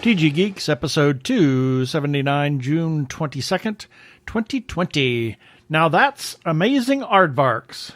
TG Geeks, episode 279, June 22nd, 2020. Now that's amazing aardvarks.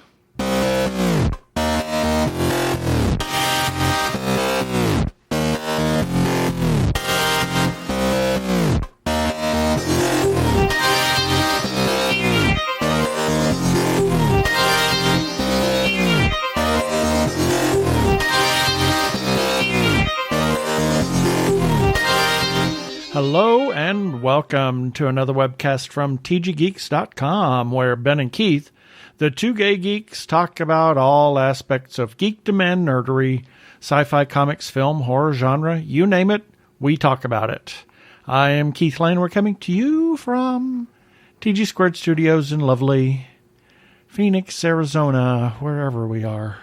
Hello and welcome to another webcast from tggeeks.com, where Ben and Keith, the Two Gay Geeks, talk about all aspects of geekdom and nerdery, sci-fi, comics, film, horror, genre, you name it, we talk about it. I am Keith Lane. We're coming to you from TG Squared Studios in lovely Phoenix, Arizona, wherever we are.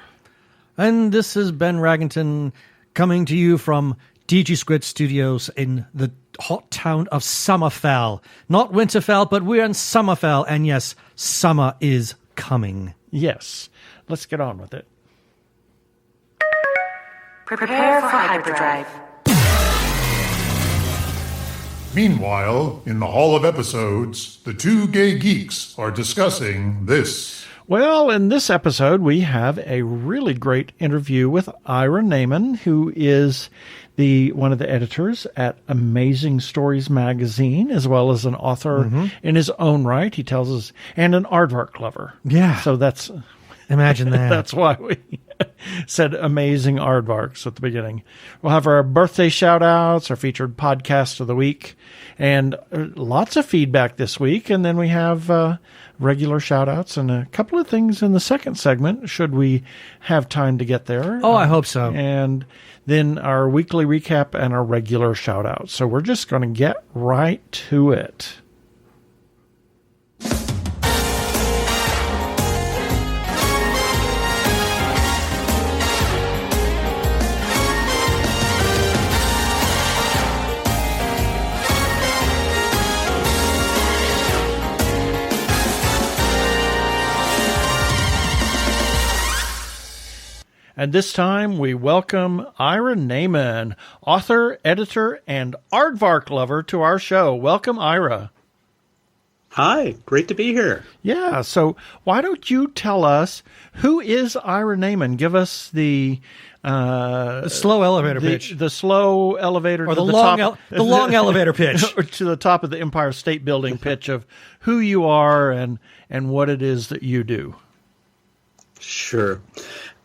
And this is Ben Raggington coming to you from TG Squared Studios in the hot town of Summerfell. Not Winterfell, but we're in Summerfell, and yes, summer is coming. Yes, let's get on with it. Prepare for hyperdrive. Meanwhile, in the Hall of Episodes, the Two Gay Geeks are discussing this. Well, in this episode, we have a really great interview with Ira Nayman, who is one of the editors at Amazing Stories magazine, as well as an author in his own right. He tells us, and an aardvark lover. Yeah. So that's... Imagine that. That's why we said amazing aardvarks at the beginning. We'll have our birthday shout-outs, our featured podcast of the week, and lots of feedback this week. And then we have regular shout-outs and a couple of things in the second segment, should we have time to get there. Oh, I hope so. And then our weekly recap and our regular shout-outs. So we're just going to get right to it. And this time we welcome Ira Nayman, author, editor, and aardvark lover, to our show. Welcome, Ira. Hi, great to be here. Yeah, so why don't you tell us, who is Ira Nayman? Give us the slow elevator pitch. The slow elevator or to the long elevator pitch. Or to the top of the Empire State Building pitch of who you are and what it is that you do. Sure.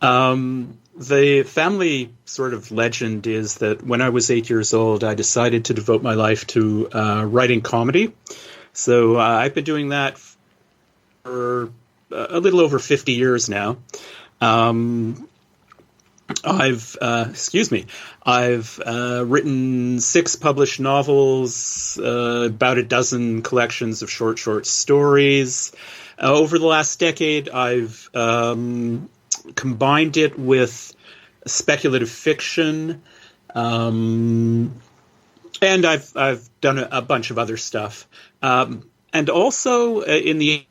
The family sort of legend is that when I was 8 years old, I decided to devote my life to writing comedy. So I've been doing that for a little over 50 years now. I've written 6 published novels, about a dozen collections of short stories. Over the last decade, I've combined it with speculative fiction, and I've done a bunch of other stuff. And also in the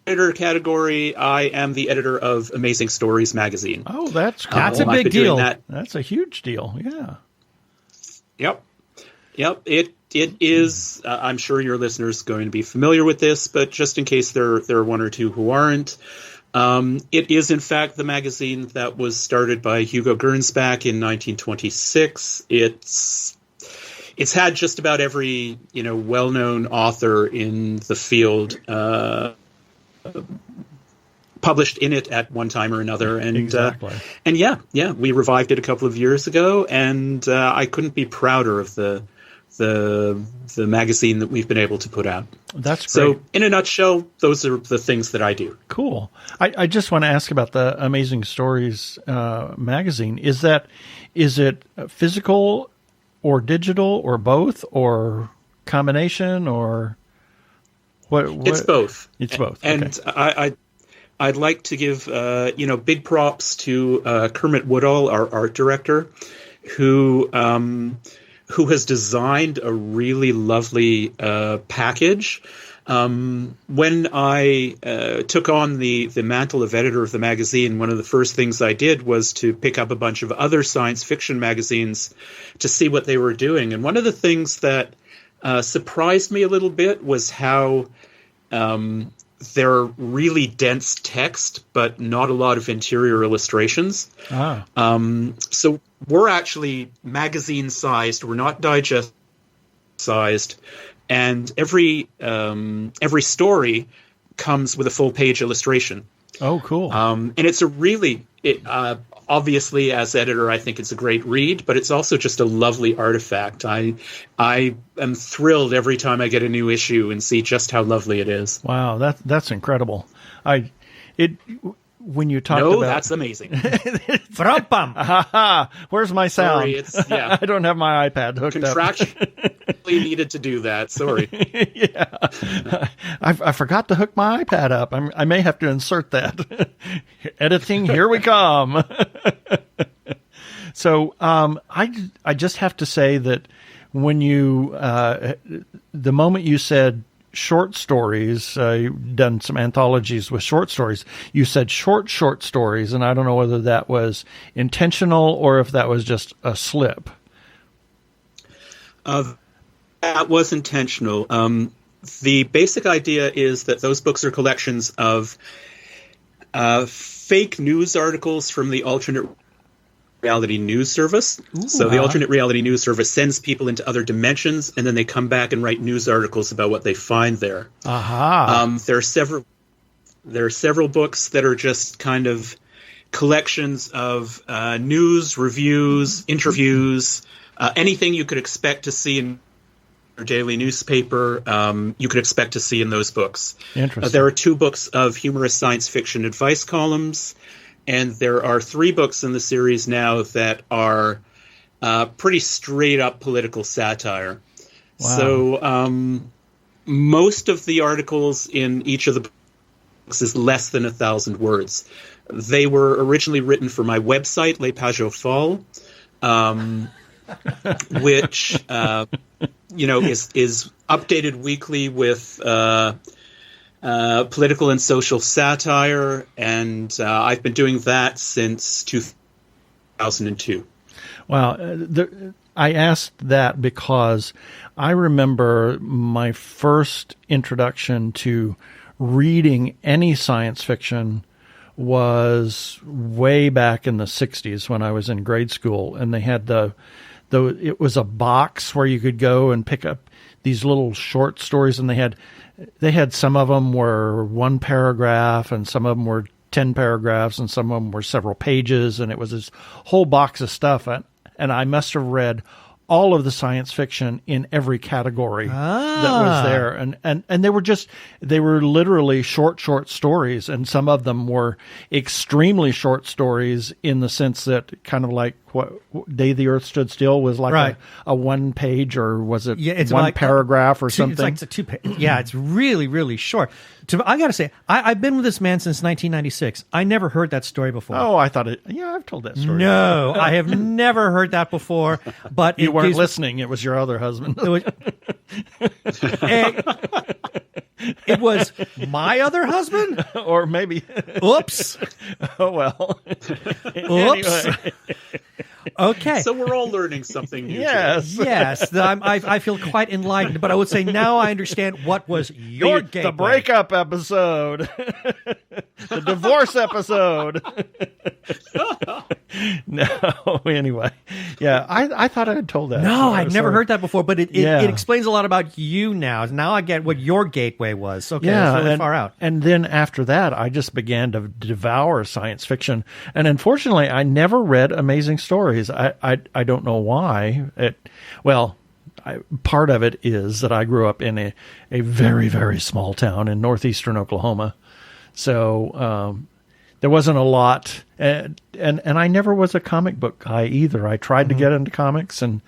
editor category, I am the editor of Amazing Stories magazine. Oh, that's cool. That's a big deal. That's a huge deal. Yeah. Yep. It is. I'm sure your listeners are going to be familiar with this, but just in case there are one or two who aren't, it is in fact the magazine that was started by Hugo Gernsback in 1926. It's had just about every well-known author in the field published in it at one time or another, and exactly. And we revived it a couple of years ago, and I couldn't be prouder of the magazine that we've been able to put out. That's great. So, in a nutshell, those are the things that I do. Cool. I just want to ask about the Amazing Stories magazine. Is it physical or digital or both or combination or what? It's both. It's both. And okay. I'd like to give big props to Kermit Woodall, our art director, who has designed a really lovely package When I took on the mantle of editor of the magazine, one of the first things I did was to pick up a bunch of other science fiction magazines to see what they were doing. And one of the things that surprised me a little bit was how they're really dense text, but not a lot of interior illustrations. So we're actually magazine-sized. We're not digest-sized. And every story comes with a full-page illustration. Oh, cool. And it's a really... obviously, as editor, I think it's a great read, but it's also just a lovely artifact. I am thrilled every time I get a new issue and see just how lovely it is. Wow, that's incredible. When you talked about... No, that's amazing. Where's my sound? Sorry, yeah. I don't have my iPad hooked up. Contractually needed to do that. Sorry. Yeah. I forgot to hook my iPad up. I may have to insert that. Editing, here we come. So I just have to say that when you the moment you said short stories, you've done some anthologies with short stories. You said short stories, and I don't know whether that was intentional or if that was just a slip. That was intentional. The basic idea is that those books are collections of fake news articles from the alternate reality news service. So the alternate reality news service sends people into other dimensions, and then they come back and write news articles about what they find there. There are several books that are just kind of collections of news, reviews, interviews, anything you could expect to see in your daily newspaper, you could expect to see in those books. Interesting. There are 2 books of humorous science fiction advice columns. And there are 3 books in the series now that are pretty straight-up political satire. Wow. So most of the articles in each of the books is less than 1,000 words. They were originally written for my website, Les Pages au Folles, which is updated weekly with political and social satire, and I've been doing that since 2002. Wow. I asked that because I remember my first introduction to reading any science fiction was way back in the 60s when I was in grade school, and they had it was a box where you could go and pick up these little short stories, and they had some of them were 1 paragraph, and some of them were 10 paragraphs, and some of them were several pages, and it was this whole box of stuff. And I must have read all of the science fiction in every category that was there. And they were literally short stories, and some of them were extremely short stories in the sense that kind of like what Day the Earth Stood Still was like a 1 page, or was it it's one like paragraph or something? It's like 2 pages. Yeah, it's really, really short. I got to say, I've been with this man since 1996. I never heard that story before. Oh, I thought I've told that story. No, I have never heard that before. But you weren't listening. It was your other husband. It was my other husband? Or maybe. Oops. Oh, well. Oops. Okay. So we're all learning something new. Yes. Yes. I feel quite enlightened, but I would say now I understand what was your gateway. The breakup episode. The divorce episode. No, anyway. Yeah, I thought I had told that. No, I'd never heard that before, but it Yeah. explains a lot about you now. Now I get what your gateway was. Okay, Yeah, that's really far out. And then after that, I just began to devour science fiction. And unfortunately, I never read Amazing Stories. I don't know why. Part of it is that I grew up in a very, very small town in northeastern Oklahoma. So there wasn't a lot. And I never was a comic book guy either. I tried to get into comics and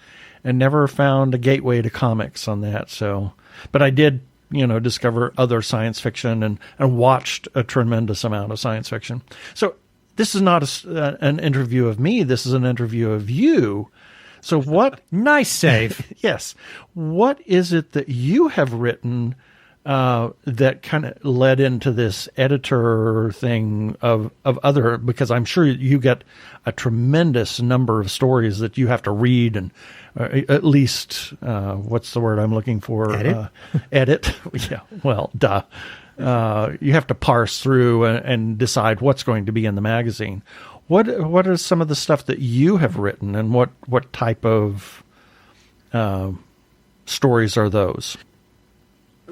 never found a gateway to comics on that. So, but I did, discover other science fiction and watched a tremendous amount of science fiction. So this is not an interview of me. This is an interview of you. So what? Nice save. Yes. What is it that you have written that kind of led into this editor thing of other, because I'm sure you get a tremendous number of stories that you have to read and at least, what's the word I'm looking for? Edit? Edit. Yeah. Well, duh. You have to parse through and decide what's going to be in the magazine. What are some of the stuff that you have written, and what type of stories are those?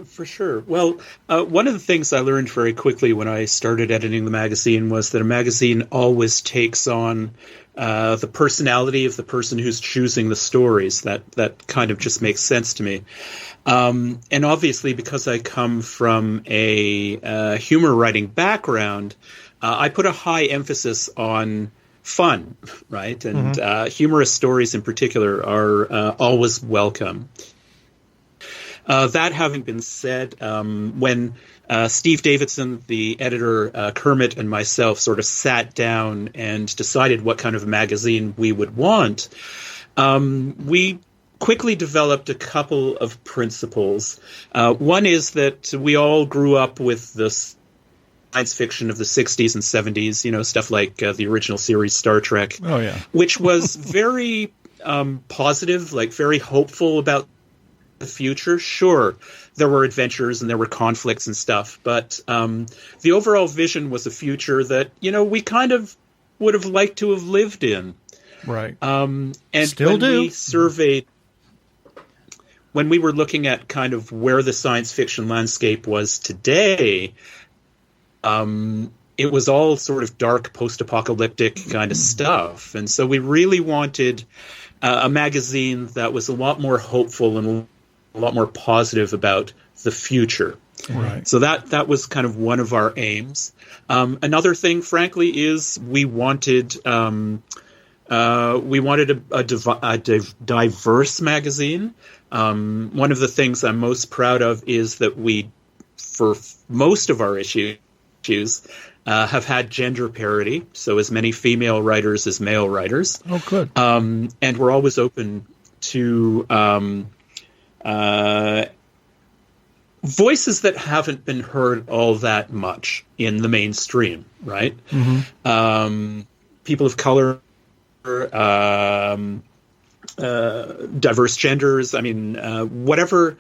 For sure. Well, one of the things I learned very quickly when I started editing the magazine was that a magazine always takes on the personality of the person who's choosing the stories. That kind of just makes sense to me. And obviously, because I come from a humor writing background, I put a high emphasis on fun, right? And humorous stories in particular are always welcome. That having been said, when Steve Davidson, the editor, Kermit, and myself sort of sat down and decided what kind of magazine we would want, we quickly developed a couple of principles. One is that we all grew up with this science fiction of the 60s and 70s, stuff like the original series Star Trek, which was very positive, like very hopeful about the future. Sure, there were adventures and there were conflicts and stuff, but the overall vision was a future that we kind of would have liked to have lived in. Right. And Still when do. we surveyed, when we were looking at kind of where the science fiction landscape was today, it was all sort of dark post-apocalyptic kind of stuff, and so we really wanted a magazine that was a lot more hopeful and a lot more positive about the future. Right. So that was kind of one of our aims. Another thing, frankly, is we wanted a diverse magazine. One of the things I'm most proud of is that we, for most of our issues, have had gender parity, so as many female writers as male writers. Oh, good. And we're always open to voices that haven't been heard all that much in the mainstream, right? Mm-hmm. People of color, diverse genders. I mean, whatever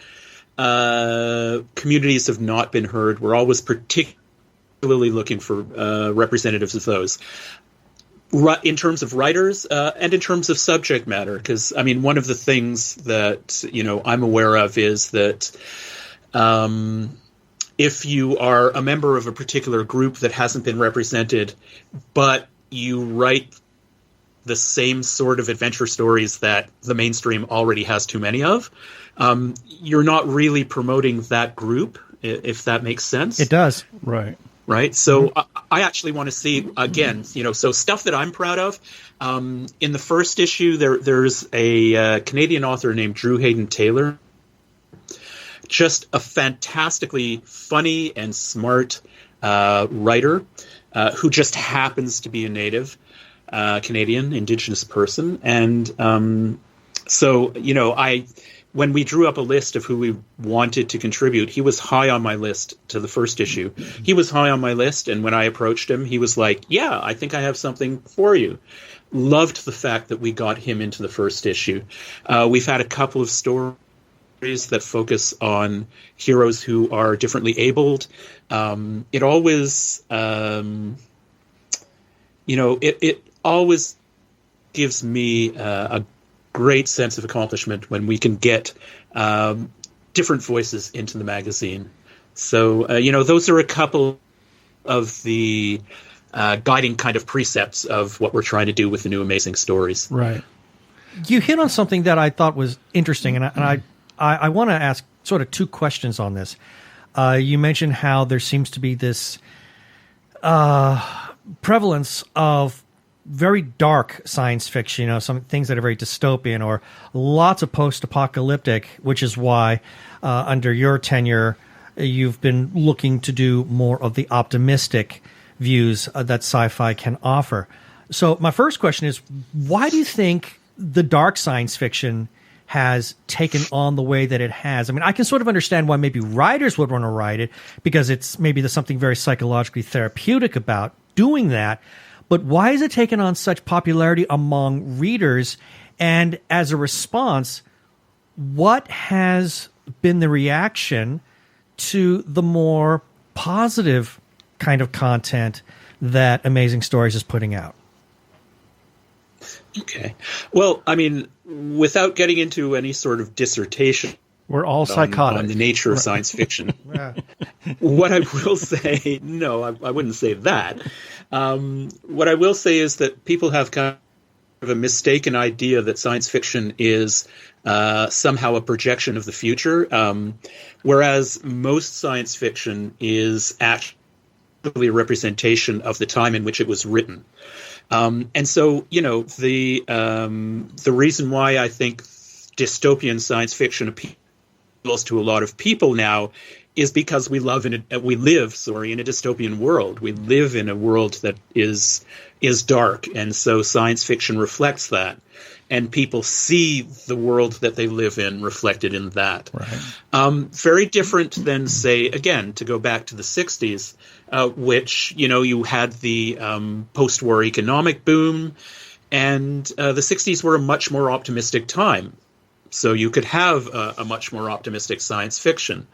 communities have not been heard, we're always particularly looking for representatives of those. In terms of writers and in terms of subject matter, because I mean, one of the things that I'm aware of is that if you are a member of a particular group that hasn't been represented, but you write the same sort of adventure stories that the mainstream already has too many of, you're not really promoting that group, if that makes sense. It does. Right. Right. So I actually want to see, again, so stuff that I'm proud of. In the first issue, there's a Canadian author named Drew Hayden Taylor. Just a fantastically funny and smart writer who just happens to be a native Canadian Indigenous person. And so, when we drew up a list of who we wanted to contribute, he was high on my list to the first issue. He was high on my list, and when I approached him, he was like, yeah, I think I have something for you. Loved the fact that we got him into the first issue. We've had a couple of stories that focus on heroes who are differently abled. It always, it always gives me a great sense of accomplishment when we can get different voices into the magazine. So, those are a couple of the guiding kind of precepts of what we're trying to do with the new Amazing Stories. Right. You hit on something that I thought was interesting, and I want to ask sort of two questions on this. You mentioned how there seems to be this prevalence of very dark science fiction, some things that are very dystopian, or lots of post-apocalyptic, which is why under your tenure you've been looking to do more of the optimistic views that sci-fi can offer. So my first question is, why do you think the dark science fiction has taken on the way that it has. I mean, I can sort of understand why maybe writers would want to write it, because there's something very psychologically therapeutic about doing that. But why has it taken on such popularity among readers? And as a response, what has been the reaction to the more positive kind of content that Amazing Stories is putting out? Okay. Well, I mean, without getting into any sort of dissertation, we're all psychotic on the nature of science fiction. What I will say, no, I wouldn't say that. What I will say is that people have kind of a mistaken idea that science fiction is somehow a projection of the future, whereas most science fiction is actually a representation of the time in which it was written. And so, the reason why I think dystopian science fiction appeals to a lot of people now is because we live in a dystopian world. We live in a world that is dark, and so science fiction reflects that, and people see the world that they live in reflected in that. Right. Very different than, say, again, to go back to the 60s, which, you had the post-war economic boom, and the 60s were a much more optimistic time. So you could have a much more optimistic science fiction.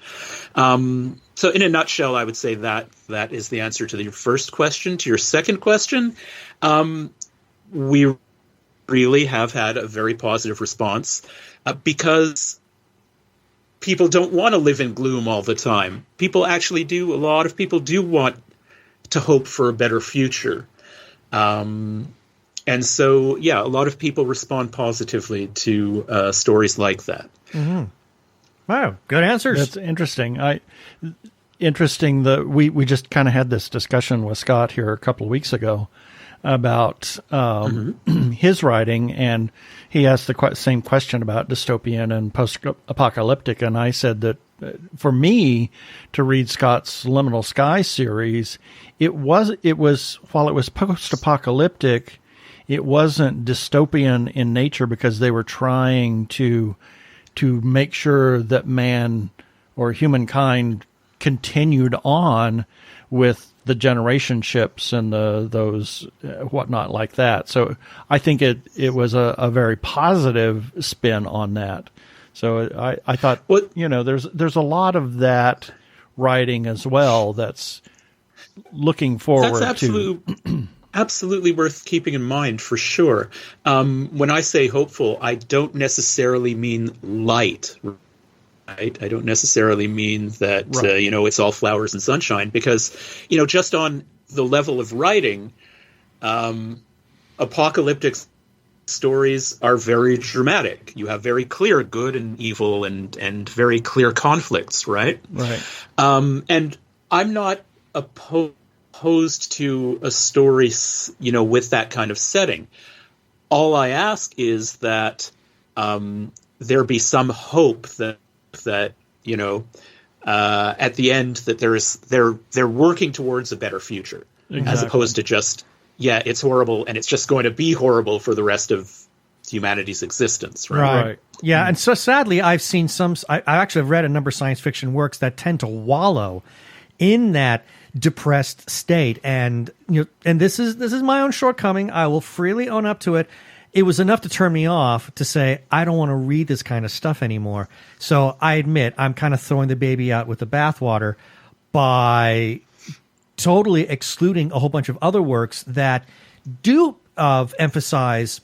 So in a nutshell, I would say that is the answer to your first question. To your second question, we really have had a very positive response because people don't want to live in gloom all the time. A lot of people do want to hope for a better future. And so, a lot of people respond positively to stories like that. Mm-hmm. Wow, good answers. That's interesting. Interesting that we just kind of had this discussion with Scott here a couple of weeks ago about his writing, and he asked the same question about dystopian and post-apocalyptic, and I said that for me to read Scott's Liminal Sky series, it was while it was post-apocalyptic, it wasn't dystopian in nature because they were trying to make sure that man or humankind continued on with the generation ships and those whatnot like that. So I think it was a very positive spin on that. So I thought, there's a lot of that writing as well that's looking forward to. Absolutely worth keeping in mind, for sure. When I say hopeful, I don't necessarily mean light, right? I don't necessarily mean that, it's all flowers and sunshine, because, just on the level of writing, apocalyptic stories are very dramatic. You have very clear good and evil and very clear conflicts, right? Right. And I'm not opposed to a story, with that kind of setting. All I ask is that there be some hope that at the end that they're working towards a better future, as opposed to just it's horrible and it's just going to be horrible for the rest of humanity's existence. Right. Yeah, and so sadly, I've seen I actually have read a number of science fiction works that tend to wallow in that depressed state, and this is my own shortcoming. I will freely own up to it. It was enough to turn me off to say I don't want to read this kind of stuff anymore. So I admit I'm kind of throwing the baby out with the bathwater by totally excluding a whole bunch of other works that do emphasize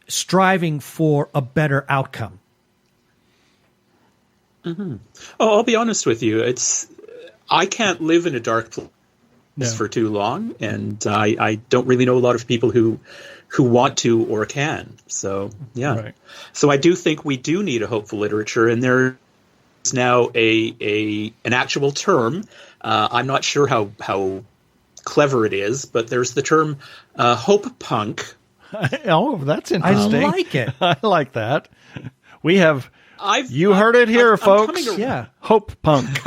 striving for a better outcome. Mm-hmm. Oh, I'll be honest with you. I can't live in a dark place for too long, and I don't really know a lot of people who want to or can. So, Right. So I do think we do need a hopeful literature, and there's now an actual term. I'm not sure how clever it is, but there's the term hope punk. Oh, that's interesting. I like it. I like that. We have... You heard it here, folks. Hope punk.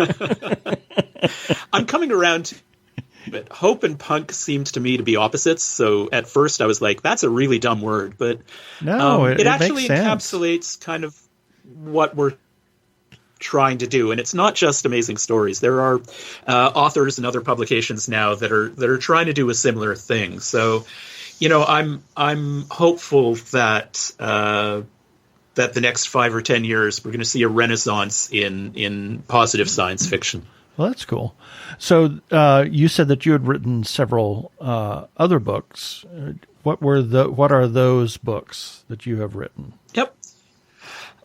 I'm coming around to it. Hope and punk seemed to me to be opposites. So at first I was like, that's a really dumb word. But no, it actually makes sense. encapsulates kind of what we're trying to do, and it's not just Amazing Stories. There are authors and other publications now that are trying to do a similar thing. So, I'm hopeful that that the next 5 or 10 years we're going to see a renaissance in positive science fiction. Well, that's cool. So you said that you had written several other books. What are those books that you have written? Yep.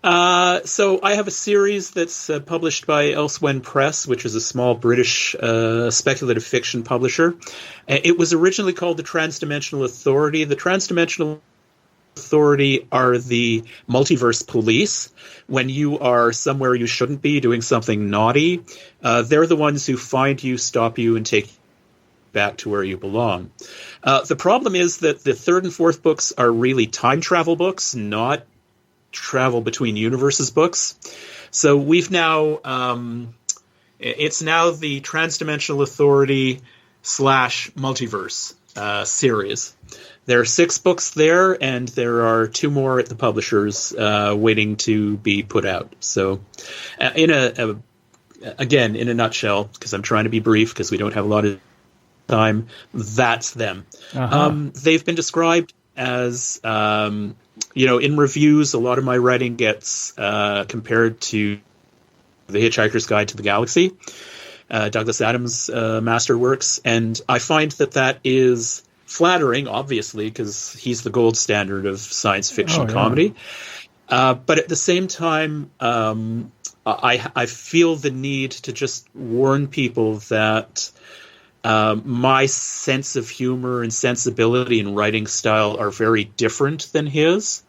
So I have a series that's published by Elsewhen Press, which is a small British speculative fiction publisher. It was originally called the Transdimensional Authority. The Transdimensional Authority are the multiverse police. When you are somewhere you shouldn't be, doing something naughty, they're the ones who find you, stop you, and take you back to where you belong. The problem is that the third and fourth books are really time travel books, not travel between universes books. So we've now, it's now the Transdimensional Authority / multiverse series. There are 6 books there, and there are 2 more at the publishers waiting to be put out. So in a nutshell, because I'm trying to be brief because we don't have a lot of time, that's them. They've been described as, in reviews, a lot of my writing gets compared to The Hitchhiker's Guide to the Galaxy, Douglas Adams' masterworks, and I find that is flattering, obviously, because he's the gold standard of science fiction comedy. But at the same time, I feel the need to just warn people that my sense of humor and sensibility and writing style are very different than his.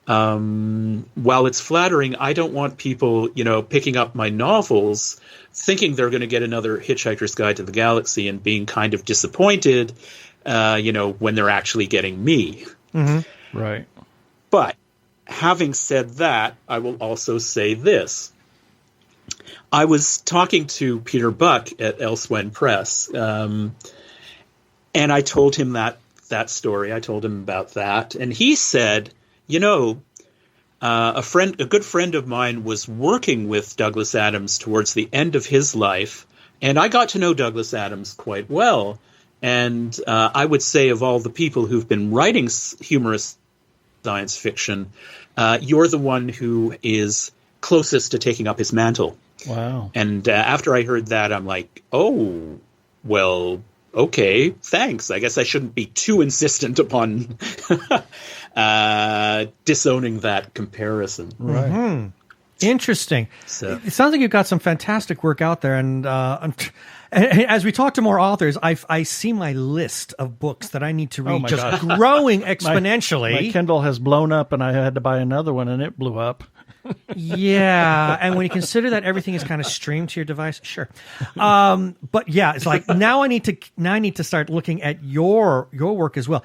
While it's flattering, I don't want people, picking up my novels thinking they're going to get another Hitchhiker's Guide to the Galaxy and being kind of disappointed, when they're actually getting me. Mm-hmm. Right. But having said that, I will also say this. I was talking to Peter Buck at Elsewhen Press, and I told him that story. I told him about that, and he said, a good friend of mine was working with Douglas Adams towards the end of his life, and I got to know Douglas Adams quite well. And I would say of all the people who've been writing humorous science fiction, you're the one who is closest to taking up his mantle. Wow. And after I heard that, I'm like, oh, well, okay, thanks. I guess I shouldn't be too insistent upon disowning that comparison. Right. Mm-hmm. Interesting. So. It sounds like you've got some fantastic work out there. And as we talk to more authors, I see my list of books that I need to read just growing exponentially. My Kindle has blown up, and I had to buy another one, and it blew up. Yeah, and when you consider that everything is kind of streamed to your device, sure. But yeah, it's like now I need to start looking at your work as well.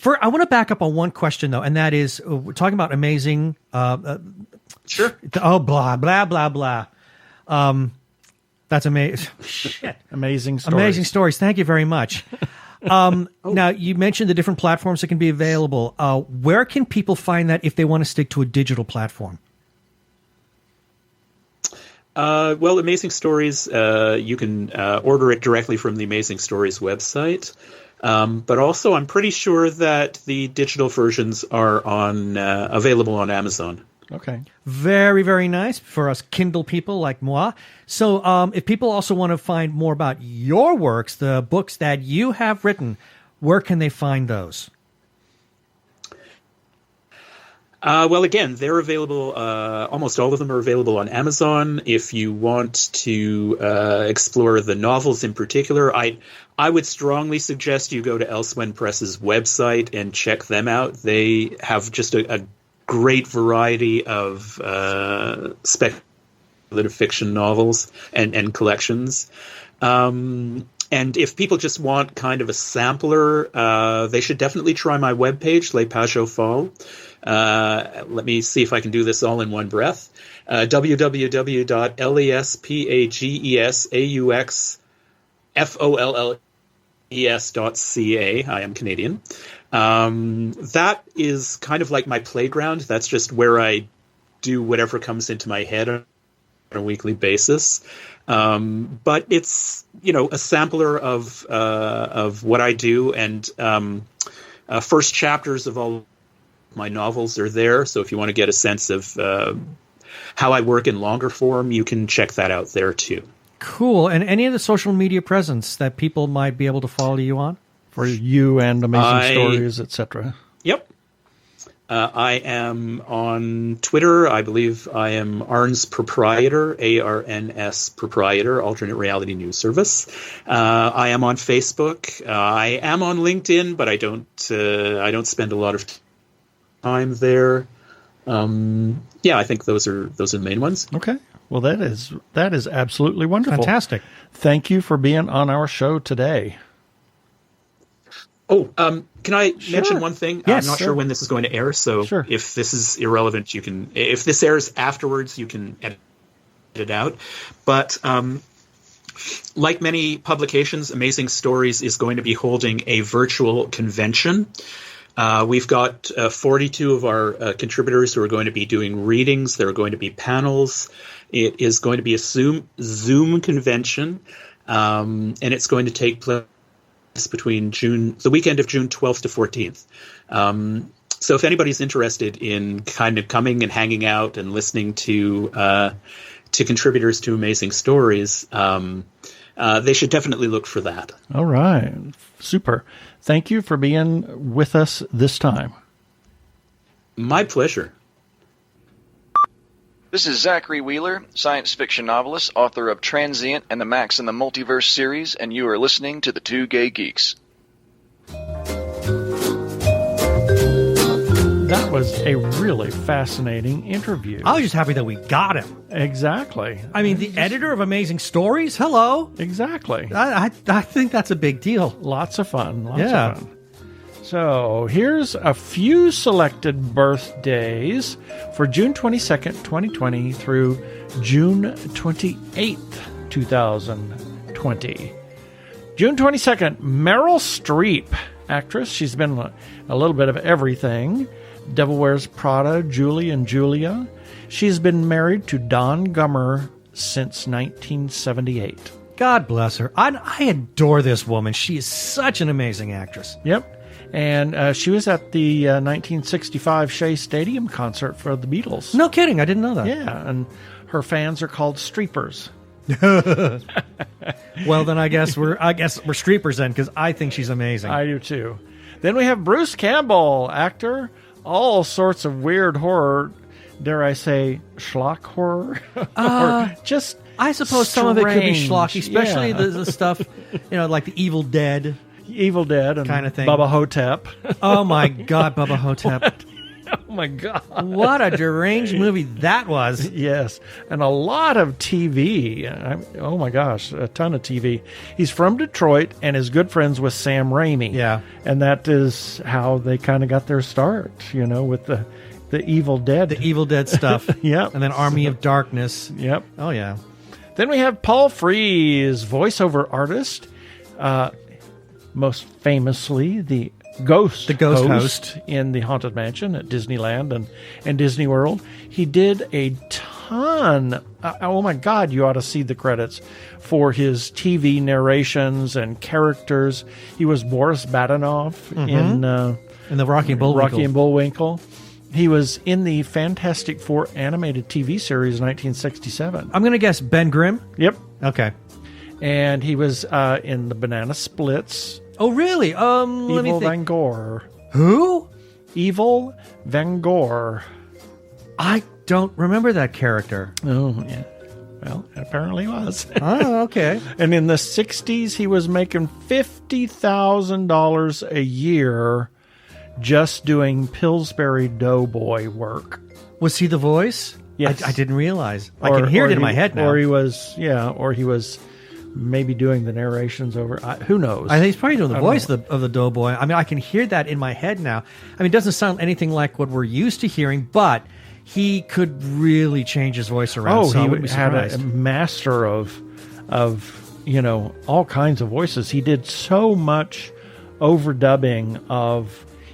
I want to back up on one question though, and that is we're talking about amazing. Sure. Oh, blah blah blah blah. That's amazing. Shit. Amazing stories. Amazing stories. Thank you very much. Now, you mentioned the different platforms that can be available. Where can people find that if they want to stick to a digital platform? Well, Amazing Stories, you can order it directly from the Amazing Stories website. But also, I'm pretty sure that the digital versions are available on Amazon. Okay. Very, very nice for us Kindle people like moi. So if people also want to find more about your works, the books that you have written, where can they find those? Well, again, they're available. Almost all of them are available on Amazon. If you want to explore the novels in particular, I would strongly suggest you go to Elsewhen Press's website and check them out. They have just a great variety of speculative fiction novels and collections. And if people just want kind of a sampler, they should definitely try my webpage, Les Pages aux Folles. Let me see if I can do this all in one breath. www.lespagesauxfolles.ca. I am Canadian. That is kind of like my playground. That's just where I do whatever comes into my head on a weekly basis. But it's, a sampler of what I do, and first chapters of all my novels are there. So if you want to get a sense of how I work in longer form, you can check that out there too. Cool. And any of the social media presence that people might be able to follow you on? For you and Amazing Stories, etc. Yep. I am on Twitter. I believe I am ARNS proprietor, ARNS proprietor, alternate reality news service. I am on Facebook. I am on LinkedIn, but I don't spend a lot of time there. I think those are the main ones. Okay. Well, that is absolutely wonderful. Fantastic. Thank you for being on our show today. Oh, can I mention one thing? Yes, I'm not sure when this is going to air, so if this is irrelevant, if this airs afterwards, you can edit it out. But like many publications, Amazing Stories is going to be holding a virtual convention. We've got 42 of our contributors who are going to be doing readings. There are going to be panels. It is going to be a Zoom convention, and it's going to take place between the weekend of June 12th to 14th. So if anybody's interested in kind of coming and hanging out and listening to contributors to Amazing Stories, they should definitely look for that. All right. Super. Thank you for being with us this time. My pleasure. This is Zachary Wheeler, science fiction novelist, author of Transient and the Max in the Multiverse series, and you are listening to the Two Gay Geeks. That was a really fascinating interview. I was just happy that we got him. Exactly. I mean, the editor of Amazing Stories? Hello. Exactly. I think that's a big deal. Lots of fun. Lots of fun. So here's a few selected birthdays for June 22nd, 2020 through June 28th, 2020. June 22nd, Meryl Streep, actress. She's been a little bit of everything. Devil Wears Prada, Julie and Julia. She's been married to Don Gummer since 1978. God bless her. I adore this woman. She is such an amazing actress. Yep. And she was at the 1965 Shea Stadium concert for the Beatles. No kidding. I didn't know that. Yeah, and her fans are called Streepers. Well, then I guess we're Streepers then, because I think she's amazing. I do too. Then we have Bruce Campbell, actor, all sorts of weird horror. Dare I say schlock horror? Or just I suppose some of it could be schlocky, especially the stuff, like the Evil Dead. Evil Dead and kind of thing. Bubba Hotep. Oh my God, Bubba Hotep. Oh my God. What a deranged movie that was. Yes. And a lot of TV. Oh my gosh, a ton of TV. He's from Detroit and is good friends with Sam Raimi. Yeah. And that is how they kind of got their start, with the Evil Dead. The Evil Dead stuff. Yep. And then Army of Darkness. Yep. Oh yeah. Then we have Paul Frees, voiceover artist. Most famously, the ghost host in the Haunted Mansion at Disneyland and Disney World. He did a ton. Oh my God, you ought to see the credits for his TV narrations and characters. He was Boris Badenov in the Rocky and Bullwinkle. Rocky and Bullwinkle. He was in the Fantastic Four animated TV series in 1967. I'm going to guess Ben Grimm. Yep. Okay. And he was in the Banana Splits. Oh, really? Let me Evil think. Van Gogh. Who? Evil Van Gogh. I don't remember that character. Oh, yeah. Well, it apparently was. Oh, okay. And in the 60s, he was making $50,000 a year just doing Pillsbury Doughboy work. Was he the voice? Yes. I didn't realize. I can hear it in my head now. Or he was maybe doing the narrations over. Who knows? I think he's probably doing the voice of the Doughboy. I mean, I can hear that in my head now. I mean, it doesn't sound anything like what we're used to hearing, but he could really change his voice around. Oh, so he had a master of all kinds of voices. He did so much overdubbing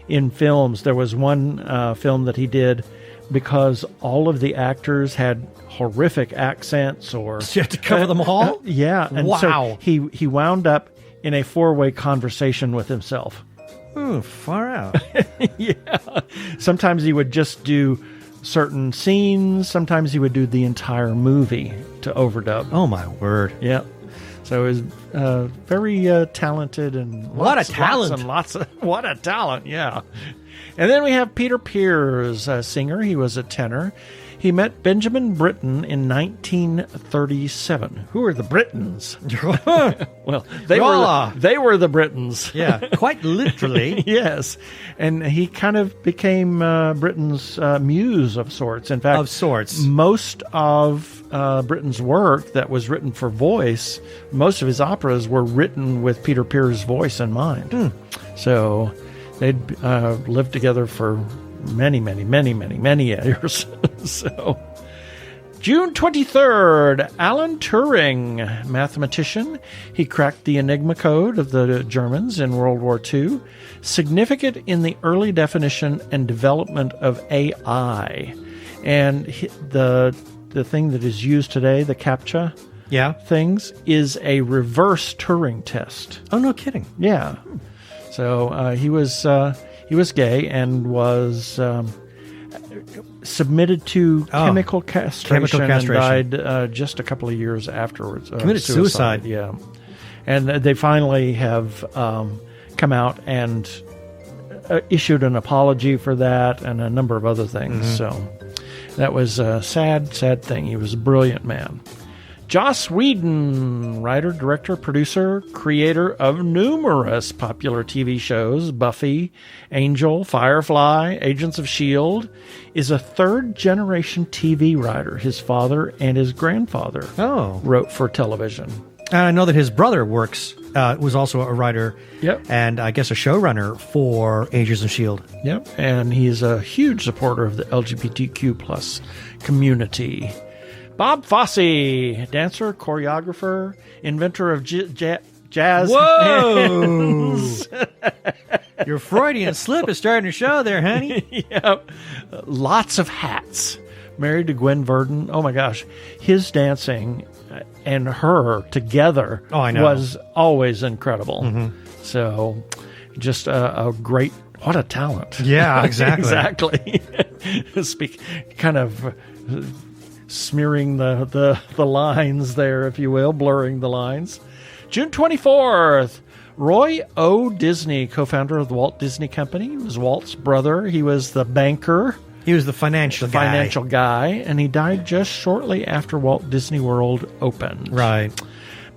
in films. There was one film that he did because all of the actors had horrific accents or... You had to cover them all? Yeah. And Wow. so he wound up in a 4-way conversation with himself. Ooh, far out. Yeah. Sometimes he would just do certain scenes. Sometimes he would do the entire movie to overdub. Oh, my word. Yeah. So it was very talented and What a talent. What a talent, yeah. And then we have Peter Pears, a singer. He was a tenor. He met Benjamin Britten in 1937. Who are the Britons? Well, they were the Britons. Yeah, quite literally. Yes. And he kind of became Britten's muse of sorts. In fact, most of Britten's work that was written for voice, most of his operas were written with Peter Pears' voice in mind. So they'd lived together for many years. So, June 23rd, Alan Turing, mathematician. He cracked the Enigma code of the Germans in World War II. Significant in the early definition and development of AI. And the thing that is used today, the CAPTCHA things, is a reverse Turing test. Oh, no kidding. Yeah. So he was gay and was submitted to chemical castration and died just a couple of years afterwards. Committed suicide. Yeah. And they finally have come out and issued an apology for that and a number of other things. So that was a sad thing. He was a brilliant man. Joss Whedon, writer, director, producer, creator of numerous popular TV shows, Buffy, Angel, Firefly, Agents of S.H.I.E.L.D., is a third-generation TV writer. His father and his grandfather wrote for television. And I know that his brother was also a writer and I guess a showrunner for Agents of S.H.I.E.L.D. Yep, and he is a huge supporter of the LGBTQ plus community. Bob Fosse, dancer, choreographer, inventor of jazz hands. Your Freudian slip is starting to show there, honey. Yep. Lots of hats. Married to Gwen Verdon. Oh, my gosh. His dancing and her together was always incredible. So just a great... What a talent. Yeah, exactly. Exactly. Kind of... smearing the lines there, if you will, blurring the lines. June 24th, Roy O. Disney, co-founder of the Walt Disney Company. He was Walt's brother. He was the banker. He was the financial guy, and he died just shortly after Walt Disney World opened. Right.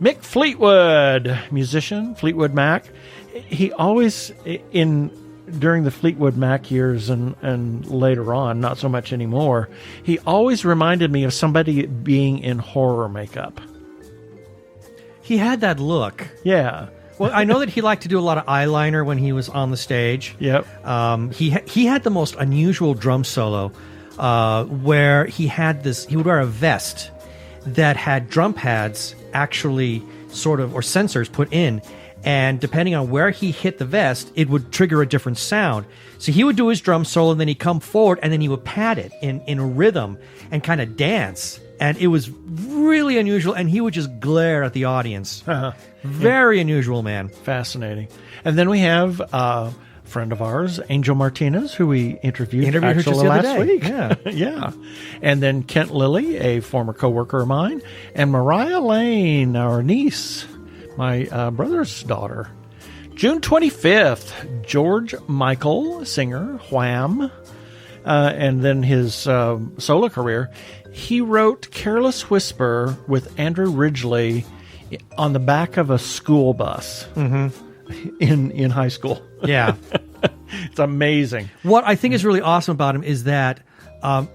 Mick Fleetwood, musician, Fleetwood Mac. He always, during the Fleetwood Mac years and later on, not so much anymore, he always reminded me of somebody being in horror makeup. He had that look. Yeah. Well, I know that he liked to do a lot of eyeliner when he was on the stage. Yep. He had the most unusual drum solo where he would wear a vest that had drum pads actually or sensors put in. And depending on where he hit the vest, it would trigger a different sound. So he would do his drum solo, and then he'd come forward, and then he would pad it in a rhythm and kind of dance. And it was really unusual, and he would just glare at the audience. Very unusual, man. Fascinating. And then we have a friend of ours, Angel Martinez, who we interviewed actually last week. Yeah. Yeah. And then Kent Lilly, a former coworker of mine, and Mariah Lane, our niece, my brother's daughter. June 25th, George Michael, singer, Wham, and then his solo career. He wrote Careless Whisper with Andrew Ridgeley on the back of a school bus in high school. Yeah. It's amazing. What I think is really awesome about him is that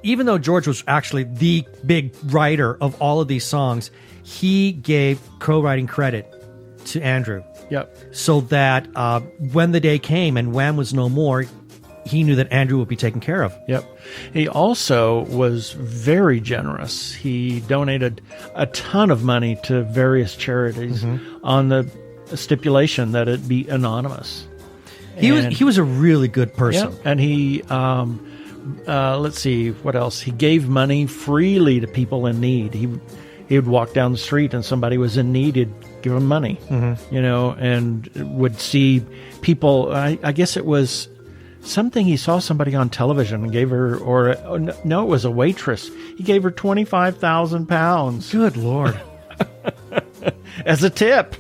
even though George was actually the big writer of all of these songs, he gave co-writing credit to Andrew. Yep. So that when the day came and Wham was no more, he knew that Andrew would be taken care of. Yep. He also was very generous. He donated a ton of money to various charities on the stipulation that it be anonymous. He was a really good person. Yeah, and he let's see, what else? He gave money freely to people in need. He would walk down the street and somebody was in need, he'd give them money, and would see people. I guess it was something, he saw somebody on television and gave her, no, it was a waitress. He gave her £25,000. Good Lord. As a tip.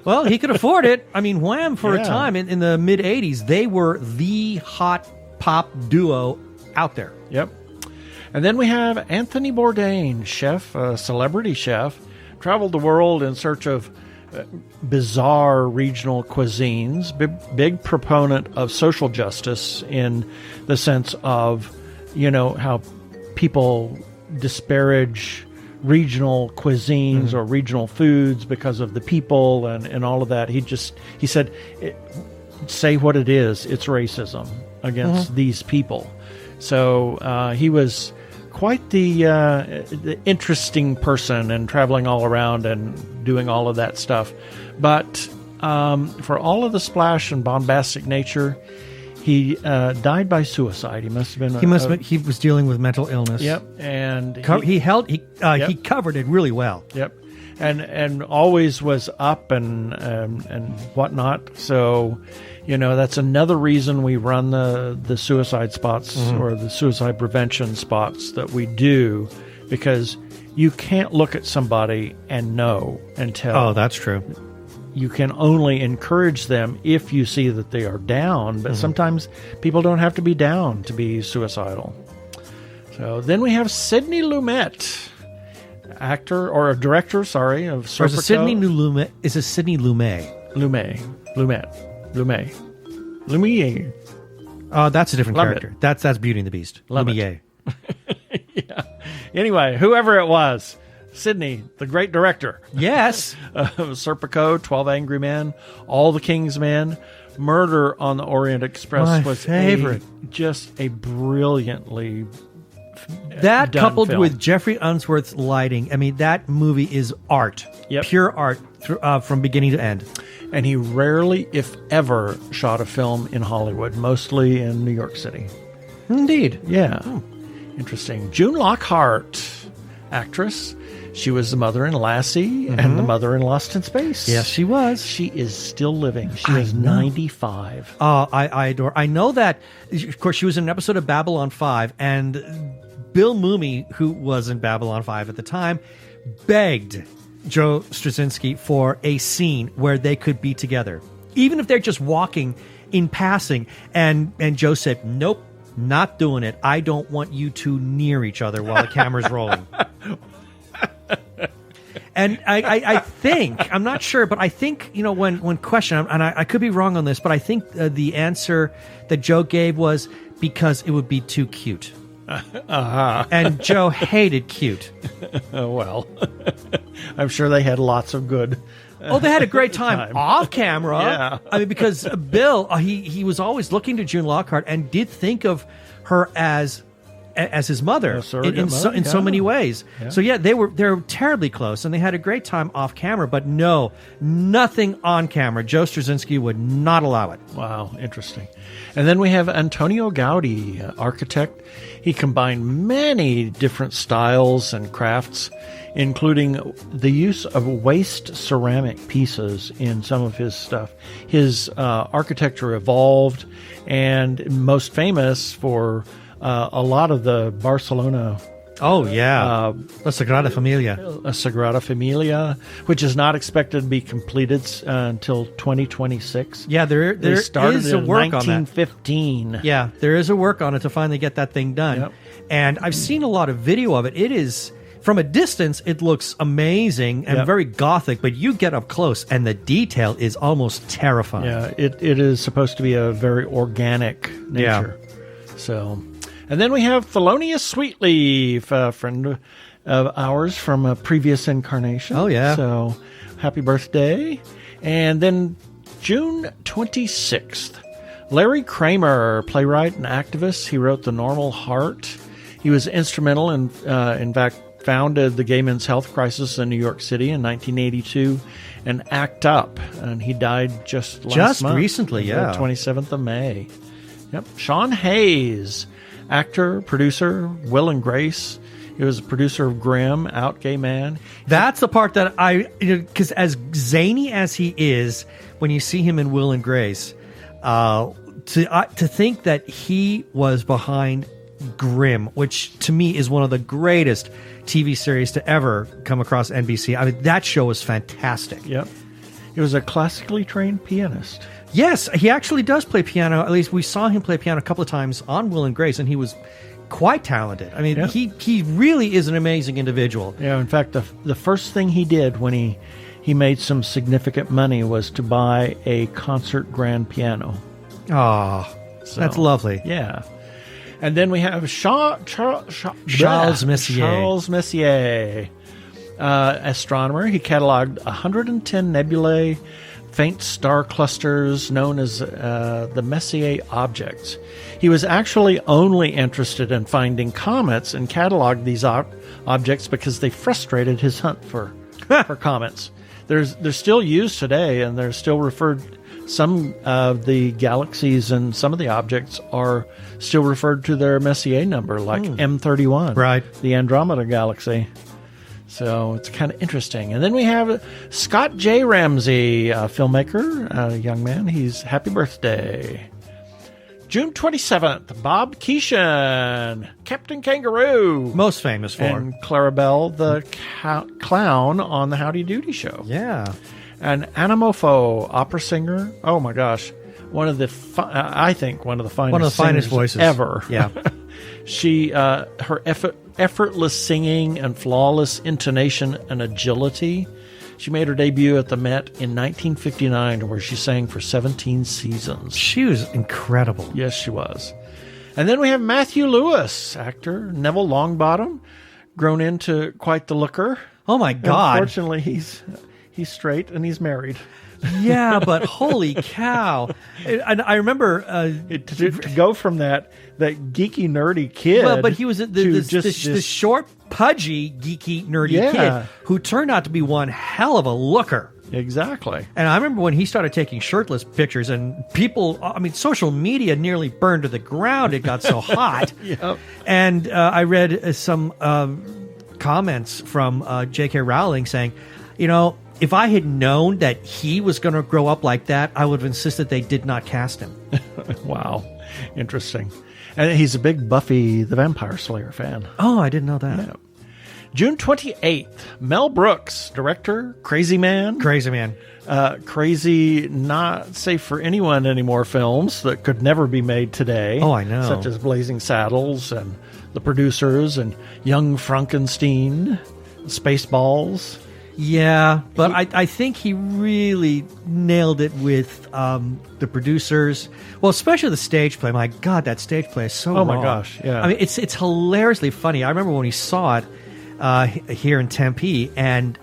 Well, he could afford it. I mean, Wham! For a time in the mid 80s, they were the hot pop duo out there. Yep. And then we have Anthony Bourdain, chef, a celebrity chef, traveled the world in search of bizarre regional cuisines, big proponent of social justice in the sense of, how people disparage regional cuisines or regional foods because of the people and all of that. He said, say what it is, it's racism against these people. So he was quite the interesting person and traveling all around and doing all of that stuff. But for all of the splash and bombastic nature, he died by suicide. He must have been. He was dealing with mental illness. Yep, and he covered it really well. Yep, and always was up and whatnot. So, that's another reason we run the suicide spots or the suicide prevention spots that we do, because you can't look at somebody and know and tell. Oh, that's true. You can only encourage them if you see that they are down, but sometimes people don't have to be down to be suicidal. So then we have Sidney Lumet, actor or a director, of Serpico. Or is it Sidney Lumet? Is it Sidney Lumet? Lumet. Oh, that's a different Lumet. character. That's Beauty and the Beast. Lumet. Yeah. Anyway, whoever it was, Sidney, the great director. Yes. Serpico, 12 Angry Men, All the King's Men, Murder on the Orient Express My was favorite. Just a brilliantly that done coupled film. with Jeffrey Unsworth's lighting. I mean, that movie is art. Yep. Pure art from beginning to end. And he rarely, if ever, shot a film in Hollywood, mostly in New York City. Indeed. Yeah. Interesting. June Lockhart, actress. She was the mother in Lassie and the mother in Lost in Space. Yes, she was. She is still living. She is 95. Oh, I adore. I know that. Of course, she was in an episode of Babylon 5, and Bill Mumy, who was in Babylon 5 at the time, begged Joe Straczynski for a scene where they could be together, even if they're just walking in passing. And Joe said, "Nope, not doing it. I don't want you two near each other while the camera's rolling." And I think, I'm not sure, but I think, when questioned, and I could be wrong on this, but I think the answer that Joe gave was because it would be too cute. And Joe hated cute. Well, I'm sure they had lots of good. Oh, they had a great time off camera. Yeah. I mean, because Bill, he was always looking to June Lockhart and did think of her as his mother in so many ways. Yeah. So yeah, they're terribly close, and they had a great time off camera. But no, nothing on camera. Joe Straczynski would not allow it. Wow, interesting. And then we have Antonio Gaudi, architect. He combined many different styles and crafts, including the use of waste ceramic pieces in some of his stuff. His architecture evolved, and most famous for a lot of the Barcelona. Oh, yeah. La Sagrada Familia. Sagrada Familia, which is not expected to be completed until 2026. Yeah, there is a work on that. 1915. Yeah, there is a work on it to finally get that thing done. Yep. And I've seen a lot of video of it. It is, from a distance, it looks amazing and very gothic, but you get up close and the detail is almost terrifying. Yeah, it is supposed to be a very organic nature. Yeah. So... And then we have Thelonious Sweetleaf, a friend of ours from a previous incarnation. Oh, yeah. So, happy birthday. And then June 26th, Larry Kramer, playwright and activist. He wrote The Normal Heart. He was instrumental in fact, founded the Gay Men's Health Crisis in New York City in 1982 and ACT UP. And he died just last month. Recently, yeah. The 27th of May. Yep. Sean Hayes, Actor, producer, Will and Grace. He was a producer of Grimm, Out Gay Man. That's the part that because as zany as he is, when you see him in Will and Grace, to think that he was behind Grimm, which to me is one of the greatest TV series to ever come across NBC. I mean, that show is fantastic. Yep. He was a classically trained pianist. Yes, he actually does play piano. At least we saw him play piano a couple of times on Will and Grace, and he was quite talented. I mean, Yeah. he really is an amazing individual. Yeah, in fact, the first thing he did when he made some significant money was to buy a concert grand piano. Ah, that's lovely. Yeah. And then we have Charles Messier. Charles Messier, astronomer. He cataloged 110 nebulae, faint star clusters known as the Messier objects. He was actually only interested in finding comets and cataloged these objects because they frustrated his hunt for comets. They're still used today, and they're still referred. Some of the galaxies and some of the objects are still referred to their Messier number, like M31, Right. the Andromeda Galaxy. So it's kind of interesting. And then we have Scott J. Ramsey, a filmmaker, a young man. He's happy birthday. June 27th, Bob Keeshan, Captain Kangaroo. Most famous for. And Clarabelle, the clown on the Howdy Doody show. Yeah. And Anamofo, opera singer. Oh my gosh. I think one of the finest finest singers voices ever. Yeah. She, her effortless singing and flawless intonation and agility. She made her debut at the Met in 1959, where she sang for 17 seasons. She was incredible. Yes, she was. And then we have Matthew Lewis, actor, Neville Longbottom, grown into quite the looker. Oh my God. Unfortunately, he's straight and he's married. Yeah, but holy cow. And I remember... to go from that geeky, nerdy kid... Well, but he was the this short, pudgy, geeky, nerdy Yeah. kid who turned out to be one hell of a looker. Exactly. And I remember when he started taking shirtless pictures, and people, I mean, social media nearly burned to the ground. It got so hot. Yep. And I read some comments from J.K. Rowling saying, if I had known that he was going to grow up like that, I would have insisted they did not cast him. Wow. Interesting. And he's a big Buffy the Vampire Slayer fan. Oh, I didn't know that. Yeah. June 28th, Mel Brooks, director, Crazy Man. Crazy Man. Crazy, not safe for anyone anymore films that could never be made today. Oh, I know. Such as Blazing Saddles and The Producers and Young Frankenstein, Spaceballs. Yeah, but I think he really nailed it with The Producers. Well, especially the stage play. My God, that stage play is so Oh, my wrong. gosh, yeah. I mean, it's hilariously funny. I remember when we saw it here in Tempe, and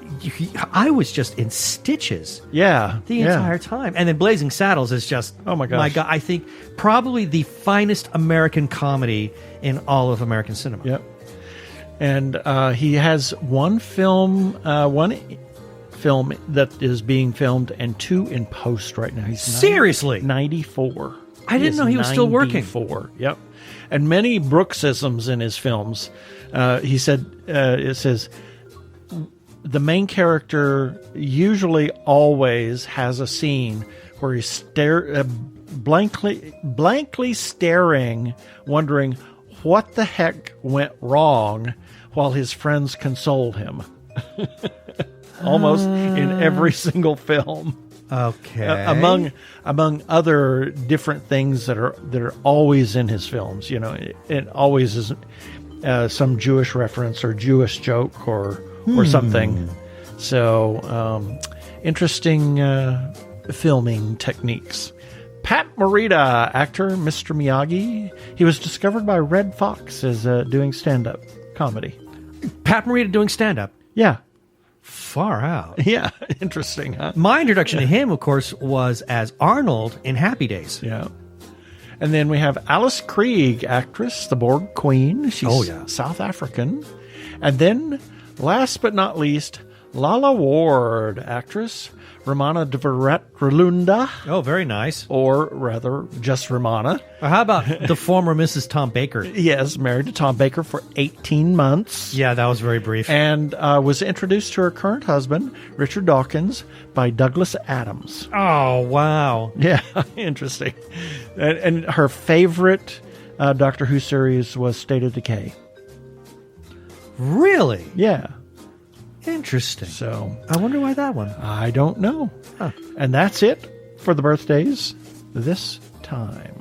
I was just in stitches. Yeah. The entire time. And then Blazing Saddles is just, oh my gosh. My God, I think probably the finest American comedy in all of American cinema. Yep. And he has one film that is being filmed and two in post right now. He's Seriously? 94. I didn't know he was still working. 94. Yep. And many Brooksisms in his films. He said, it says, the main character usually always has a scene where he's blankly staring, wondering what the heck went wrong, while his friends console him. Almost in every single film. Okay. Among other different things that are always in his films, it always is some Jewish reference or Jewish joke or something. So interesting filming techniques. Pat Morita, actor, Mr. Miyagi. He was discovered by Red Fox as doing stand-up comedy. Pat Morita doing stand-up? Yeah. Far out. Yeah. Interesting, huh? My introduction to him, of course, was as Arnold in Happy Days. Yeah. And then we have Alice Krieg, actress, the Borg Queen. She's South African. And then, last but not least, Lala Ward, actress. Romana Dvoret-Relunda, Oh, very nice. or rather, just Romana. Or how about the former Mrs. Tom Baker? Yes, married to Tom Baker for 18 months. Yeah, that was very brief. And was introduced to her current husband, Richard Dawkins, by Douglas Adams. Oh, wow. Yeah, interesting. And her favorite Doctor Who series was State of Decay. Really? Yeah. Interesting. So I wonder why that one. I don't know. Huh. And that's it for the birthdays this time.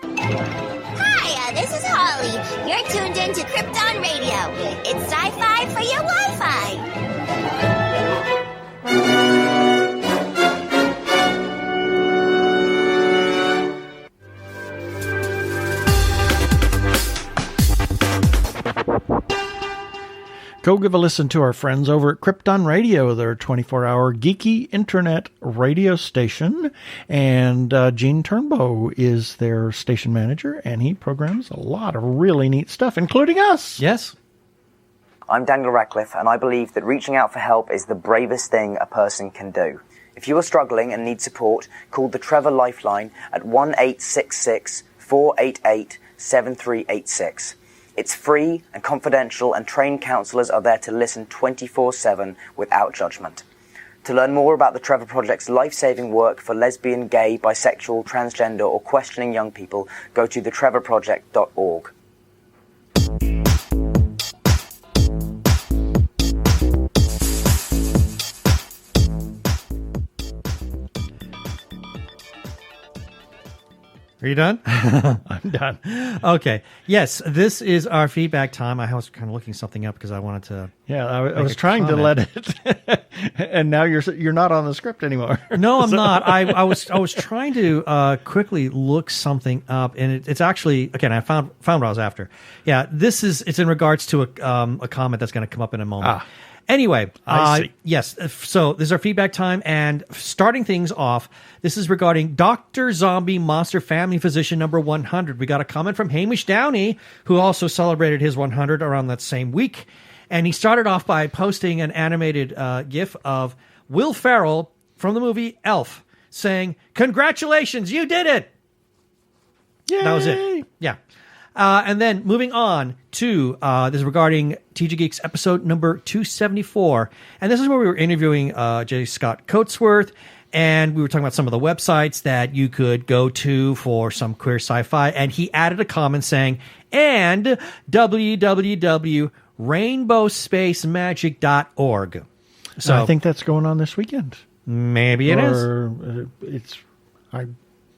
Hi, this is Holly. You're tuned in to Krypton Radio. It's sci-fi for your Wi-Fi. Go give a listen to our friends over at Krypton Radio, their 24-hour geeky internet radio station. And Gene Turnbow is their station manager, and he programs a lot of really neat stuff, including us. Yes? I'm Daniel Radcliffe, and I believe that reaching out for help is the bravest thing a person can do. If you are struggling and need support, call the Trevor Lifeline at 1-866-488-7386. It's free and confidential, and trained counselors are there to listen 24/7 without judgment. To learn more about the Trevor Project's life-saving work for lesbian, gay, bisexual, transgender, or questioning young people, go to thetrevorproject.org. Are you done? I'm done. Okay. Yes, this is our feedback time. I was kind of looking something up because I wanted to. Yeah, I was a trying to comment. let it, and now you're not on the script anymore. No, I'm not. I was trying to quickly look something up, and it's actually, again, I found what I was after. Yeah, it's in regards to a comment that's going to come up in a moment. Anyway, I see. Yes, so this is our feedback time, and starting things off, this is regarding Dr. Zombie Monster Family Physician number 100. We got a comment from Hamish Downey, who also celebrated his 100 around that same week, and he started off by posting an animated GIF of Will Ferrell from the movie Elf saying, "Congratulations, you did it!" Yay! That was it. Yeah. And then moving on to this is regarding TG Geeks episode number 274. And this is where we were interviewing J. Scott Coatsworth, and we were talking about some of the websites that you could go to for some queer sci-fi. And he added a comment saying, and www.rainbowspacemagic.org. So I think that's going on this weekend. maybe it is.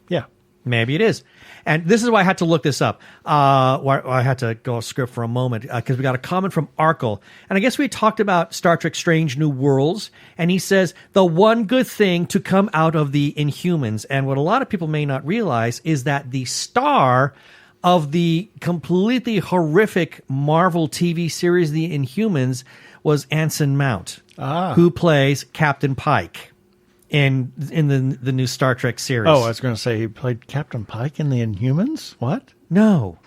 Yeah. Maybe it is. And this is why I had to look this up. I had to go off script for a moment because we got a comment from Arkle. And I guess we talked about Star Trek Strange New Worlds. And he says, the one good thing to come out of the Inhumans. And what a lot of people may not realize is that the star of the completely horrific Marvel TV series, The Inhumans, was Anson Mount, who plays Captain Pike. In the new Star Trek series. Oh, I was going to say he played Captain Pike in The Inhumans? What? No.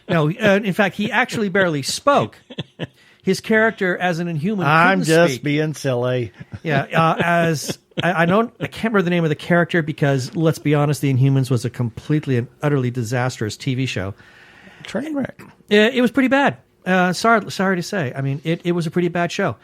No, in fact, he actually barely spoke. His character as an Inhuman I'm couldn't just speak. being silly. Yeah, I can't remember the name of the character because, let's be honest, The Inhumans was a completely and utterly disastrous TV show. Train wreck. It was pretty bad. Sorry to say. I mean, it was a pretty bad show.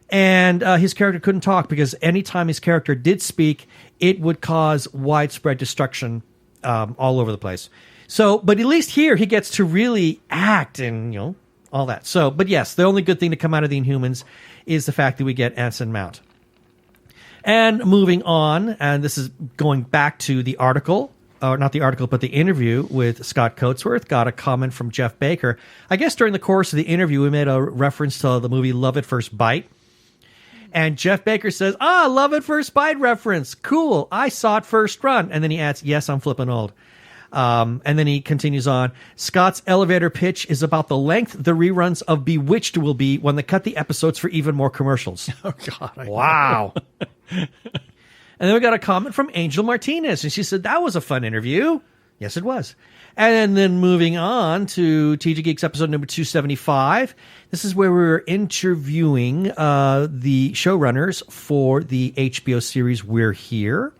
And his character couldn't talk because anytime his character did speak, it would cause widespread destruction all over the place. So, but at least here he gets to really act and, all that. So, but yes, the only good thing to come out of the Inhumans is the fact that we get Anson Mount. And moving on, and this is going back to the article, or not the article, but the interview with Scott Coatsworth, got a comment from Jeff Baker. I guess during the course of the interview, we made a reference to the movie Love at First Bite. And Jeff Baker says, Love at First Bite reference. Cool. I saw it first run. And then he adds, yes, I'm flipping old. And then he continues on. Scott's elevator pitch is about the length the reruns of Bewitched will be when they cut the episodes for even more commercials. Oh, God. Wow. And then we got a comment from Angel Martinez, and she said, that was a fun interview. Yes, it was. And then moving on to TG Geeks episode number 275. This is where we were interviewing the showrunners for the HBO series We're Here.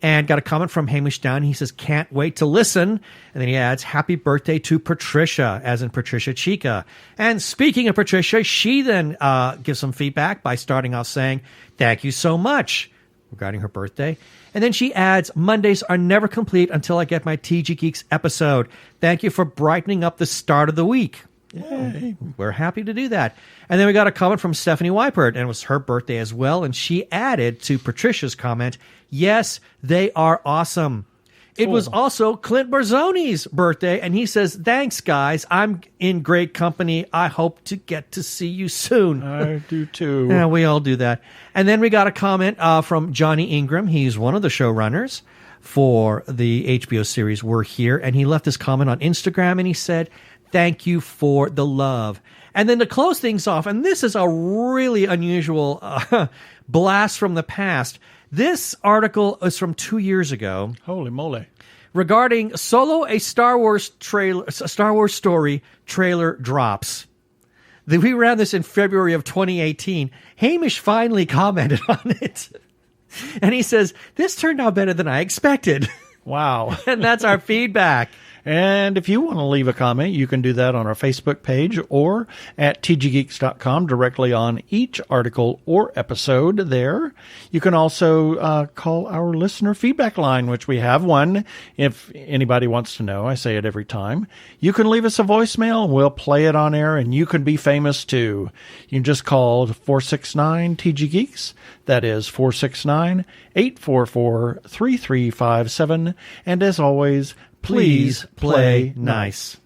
And got a comment from Hamish Down. He says, can't wait to listen. And then he adds, happy birthday to Patricia, as in Patricia Chica. And speaking of Patricia, she then gives some feedback by starting off saying, thank you so much, regarding her birthday. And then she adds, Mondays are never complete until I get my TG Geeks episode. Thank you for brightening up the start of the week. Yay. We're happy to do that. And then we got a comment from Stephanie Weipert, and it was her birthday as well. And she added to Patricia's comment, yes, they are awesome. It was also Clint Berzoni's birthday, and he says, thanks, guys. I'm in great company. I hope to get to see you soon. I do, too. Yeah, we all do that. And then we got a comment from Johnny Ingram. He's one of the showrunners for the HBO series We're Here, and he left this comment on Instagram, and he said, thank you for the love. And then to close things off, and this is a really unusual blast from the past. This article is from 2 years ago. Holy moly. Regarding Solo, a Star Wars story trailer drops. We ran this in February of 2018. Hamish finally commented on it. And he says, this turned out better than I expected. Wow. And that's our feedback. And if you want to leave a comment, you can do that on our Facebook page or at tggeeks.com directly on each article or episode there. You can also call our listener feedback line, which we have one. If anybody wants to know, I say it every time. You can leave us a voicemail, and we'll play it on air, and you can be famous too. You can just call 469-TG-GEEKS. That is 469-844-3357. And as always, please play nice.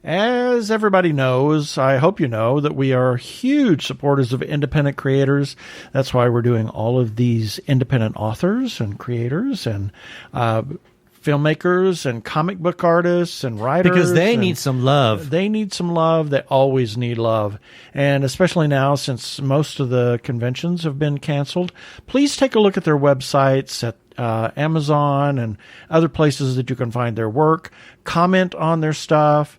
As everybody knows, I hope you know that we are huge supporters of independent creators. That's why we're doing all of these independent authors and creators and filmmakers and comic book artists and writers. Because they need some love. They need some love. They always need love. And especially now, since most of the conventions have been canceled, please take a look at their websites at Amazon and other places that you can find their work. Comment on their stuff.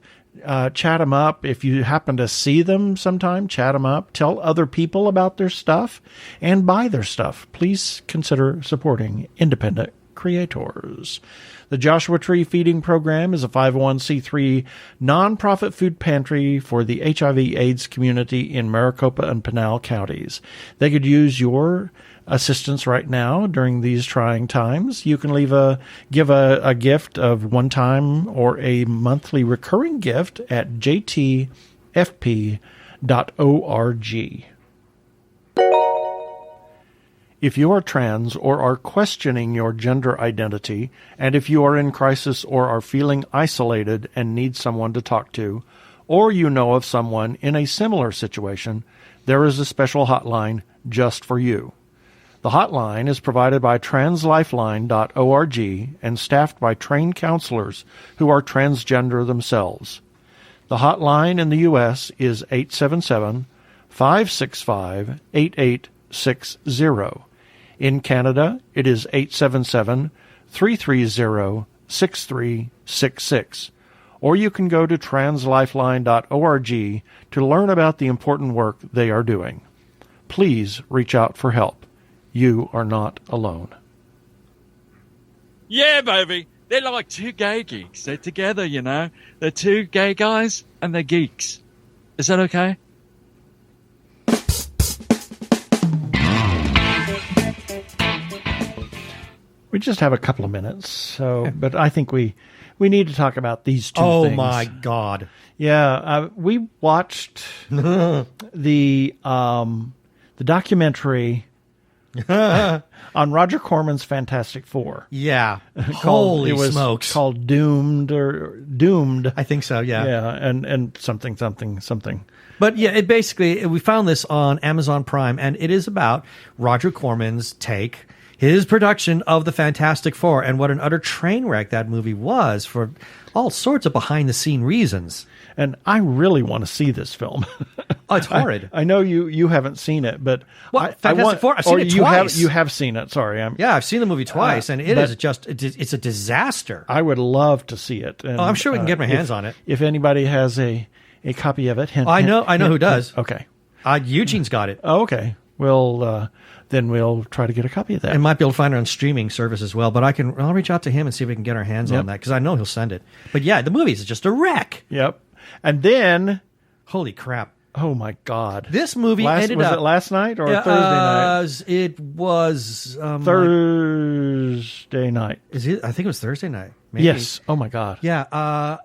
Chat them up. If you happen to see them sometime, chat them up. Tell other people about their stuff and buy their stuff. Please consider supporting independent creators. The Joshua Tree Feeding Program is a 501c3 nonprofit food pantry for the HIV/AIDS community in Maricopa and Pinal counties. They could use your assistance right now during these trying times. You can give a gift of one time or a monthly recurring gift at jtfp.org. If you are trans or are questioning your gender identity, and if you are in crisis or are feeling isolated and need someone to talk to, or you know of someone in a similar situation, there is a special hotline just for you. The hotline is provided by translifeline.org and staffed by trained counselors who are transgender themselves. The hotline in the U.S. is 877-565-8860. In Canada, it is 877-330-6366. Or you can go to translifeline.org to learn about the important work they are doing. Please reach out for help. You are not alone. Yeah, baby. They're like two gay geeks. They're together, you know. They're two gay guys and they're geeks. Is that okay? We just have a couple of minutes, but I think we need to talk about these two things. Oh, my God. Yeah, we watched the documentary on Roger Corman's Fantastic Four. Yeah. Holy it was smokes. called Doomed. I think so, yeah. Yeah, and something. But yeah, it basically, we found this on Amazon Prime, and it is about Roger Corman's take, his production of the Fantastic Four, and what an utter train wreck that movie was for all sorts of behind-the-scene reasons. And I really want to see this film. Oh, it's horrid. I know you haven't seen it, but Fantastic Four? I've seen it twice. You have seen it. Sorry, I've seen the movie twice, and it's a disaster. I would love to see it. And, I'm sure we can get my hands on it. If anybody has a copy of it, I know who does. Okay, Eugene's got it. Oh, okay. Well, then we'll try to get a copy of that. I might be able to find it on streaming service as well, but I'll reach out to him and see if we can get our hands on that, because I know he'll send it. But yeah, the movie is just a wreck. Yep. And then, holy crap! Oh my God! This movie ended up. Was it last night or Thursday night? It was Thursday night. Is it? I think it was Thursday night. Maybe. Yes. Oh my God. Yeah.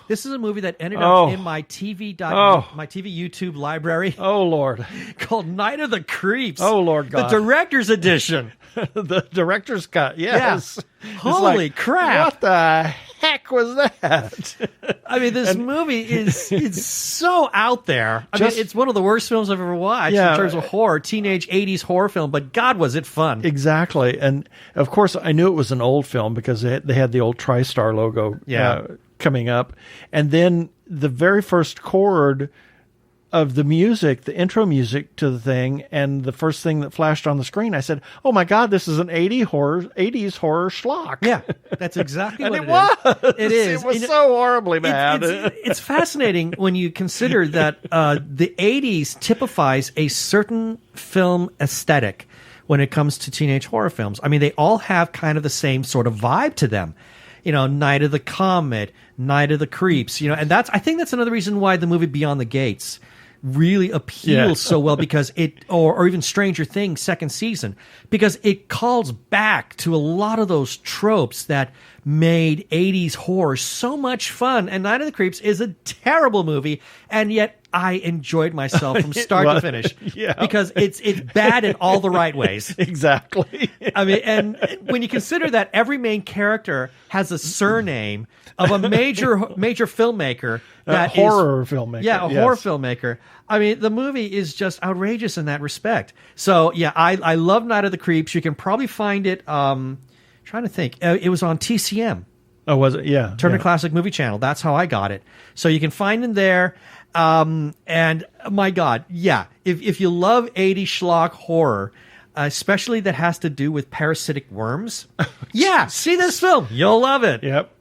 This is a movie that ended up in my TV YouTube library. Oh Lord! Called Night of the Creeps. Oh Lord God! The director's edition. The director's cut. Yes. Yeah. Holy crap! What the heck was that? I mean, this movie is so out there. I mean, it's one of the worst films I've ever watched in terms of horror, teenage 80s horror film, but God, was it fun. Exactly. And, of course, I knew it was an old film because they had the old TriStar logo coming up. And then the very first chord of the music, the intro music to the thing, and the first thing that flashed on the screen, I said, "Oh my God, this is an 80s horror schlock." Yeah, that's exactly and what it was. It is. It was so horribly bad. It's fascinating when you consider that the 80s typifies a certain film aesthetic when it comes to teenage horror films. I mean, they all have kind of the same sort of vibe to them. You know, Night of the Comet, Night of the Creeps, you know, and I think that's another reason why the movie Beyond the Gates really appeals so well, because or even Stranger Things second season, because it calls back to a lot of those tropes that made 80s horror so much fun. And Night of the Creeps is a terrible movie, and yet I enjoyed myself from start to finish because it's bad in all the right ways. Exactly. I mean, and when you consider that every main character has a surname of a major filmmaker, horror filmmaker. Yeah, a horror filmmaker. I mean, the movie is just outrageous in that respect. So yeah, I love Night of the Creeps. You can probably find it. Trying to think, it was on TCM. Oh, was it? Yeah, Turner Classic Movie Channel. That's how I got it. So you can find it there. And my God, yeah, if you love 80s schlock horror, especially that has to do with parasitic worms, see this film. You'll love it. Yep.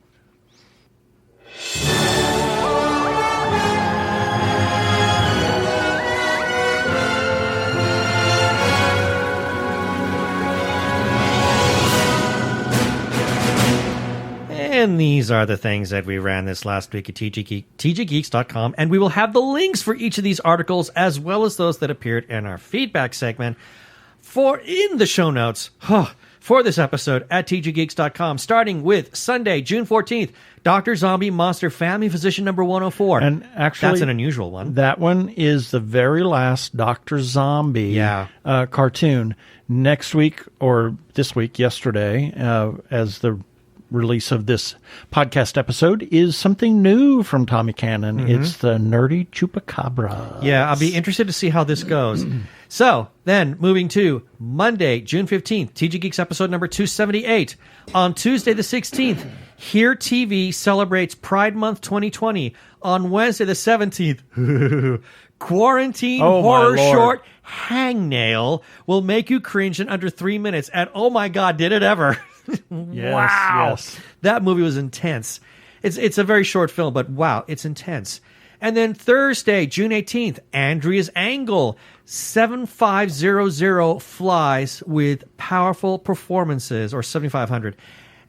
And these are the things that we ran this last week at TGGeeks.com. And we will have the links for each of these articles, as well as those that appeared in our feedback segment, in the show notes for this episode at TGGeeks.com, starting with Sunday, June 14th, Dr. Zombie Monster Family Physician number 104. And actually, that's an unusual one. That one is the very last Dr. Zombie cartoon. Next week, or this week, yesterday, as the release of this podcast episode, is something new from Tommy Cannon. Mm-hmm. It's the Nerdy Chupacabra. Yeah, I'll be interested to see how this goes. So then moving to Monday, June 15th, TG Geeks episode number 278. On Tuesday the 16th, Here TV celebrates Pride Month 2020. On Wednesday the 17th, quarantine horror short Hangnail will make you cringe in under 3 minutes. And oh my God, did it ever. Wow. Yes. That movie was intense. It's a very short film, but wow, it's intense. And then Thursday, June 18th, Andrea's Angle, 7500 flies with powerful performances, or 7500.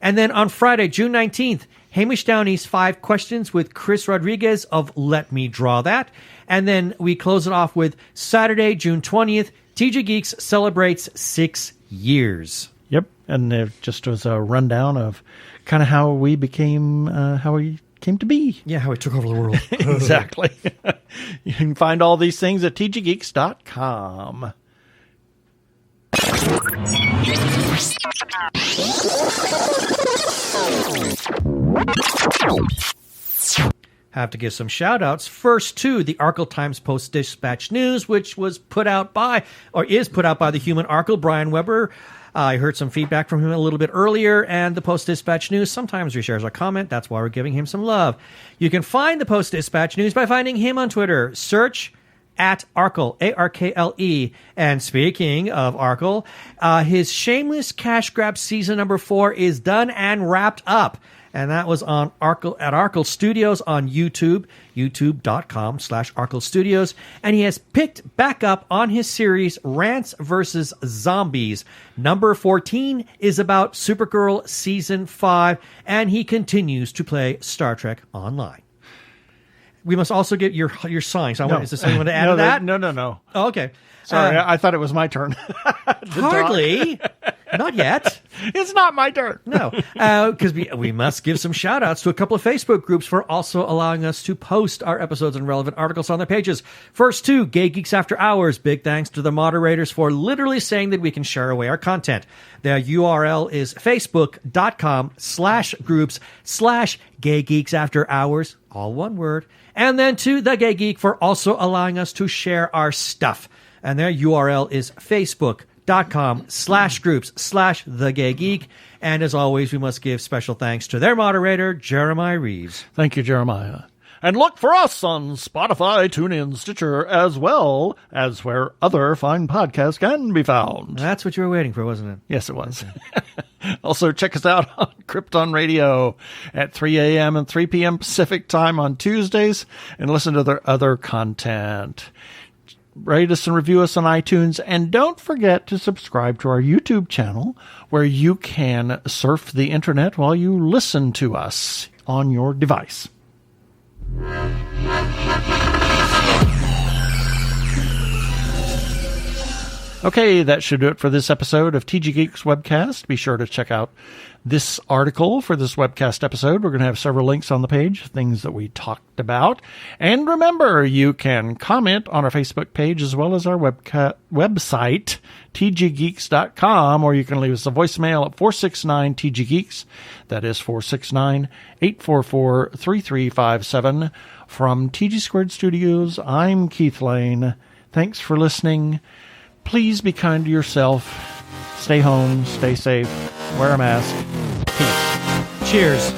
And then on Friday, June 19th, Hamish Downey's 5 Questions with Chris Rodriguez of Let Me Draw That. And then we close it off with Saturday, June 20th, TG Geeks celebrates 6 years. Yep, and it just was a rundown of kind of how we came to be. Yeah, how we took over the world. Exactly. You can find all these things at tggeeks.com. Have to give some shout outs. First to the Arkle Times Post Dispatch News, which was put out by, or is put out by the human Arkle, Brian Weber. I heard some feedback from him a little bit earlier, and the Post Dispatch News sometimes reshares our comment. That's why we're giving him some love. You can find the Post Dispatch News by finding him on Twitter. Search at Arkle, A-R-K-L-E. And speaking of Arkle, his Shameless Cash Grab Season number 4 is done and wrapped up. And that was on Arkle, at Arkle Studios on YouTube, youtube.com/Arkle Studios. And he has picked back up on his series Rants vs. Zombies. Number 14 is about Supergirl Season 5, and he continues to play Star Trek Online. We must also get your signs. Is there something you want to add to that? No. Oh, okay. Sorry, I thought it was my turn. Hardly. Not yet. It's not my turn. No, because we must give some shout outs to a couple of Facebook groups for also allowing us to post our episodes and relevant articles on their pages. First, Two Gay Geeks After Hours. Big thanks to the moderators for literally saying that we can share away our content. Their URL is facebook.com/groups/Gay Geeks After Hours, all one word. And then to The Gay Geek for also allowing us to share our stuff. And their URL is facebook.com/groups/The Gay Geek. And as always, we must give special thanks to their moderator, Jeremiah Reeves. Thank you, Jeremiah. And look for us on Spotify, TuneIn, Stitcher, as well as where other fine podcasts can be found. That's what you were waiting for, wasn't it? Yes, it was. Also, check us out on Krypton Radio at 3 a.m. and 3 p.m. Pacific time on Tuesdays, and listen to their other content. Rate us and review us on iTunes, and don't forget to subscribe to our YouTube channel, where you can surf the internet while you listen to us on your device. Okay, that should do it for this episode of TG Geeks Webcast. Be sure to check out this article for this webcast episode. We're going to have several links on the page, things that we talked about. And remember, you can comment on our Facebook page as well as our website, tggeeks.com, or you can leave us a voicemail at 469-TG-GEEKS. That is 469-844-3357. From TG Squared Studios, I'm Keith Lane. Thanks for listening. Please be kind to yourself. Stay home, stay safe, wear a mask. Peace. Cheers.